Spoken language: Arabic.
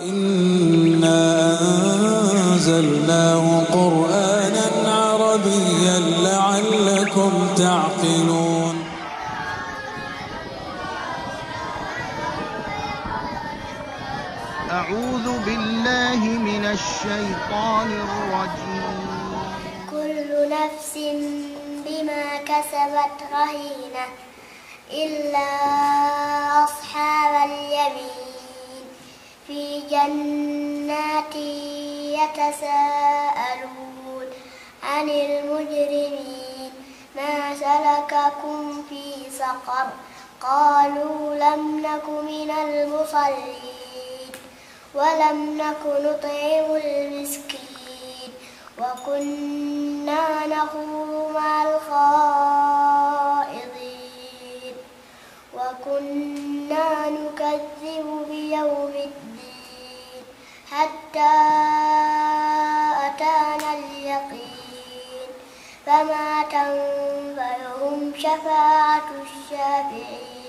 إنا أنزلناه قرآنا عربيا لعلكم تعقلون. أعوذ بالله من الشيطان الرجيم. كل نفس بما كسبت رهينة إلا أصحاب اليمين في جنات يتساءلون عن المجرمين ما سلككم في سقر قالوا لم نك من المصلين ولم نك نطعم المسكين وكنا نخوض مع الخائضين وكنا نكذب بيوم الدين حتى أتانا اليقين فما تنفعهم شفاعة الشافعين.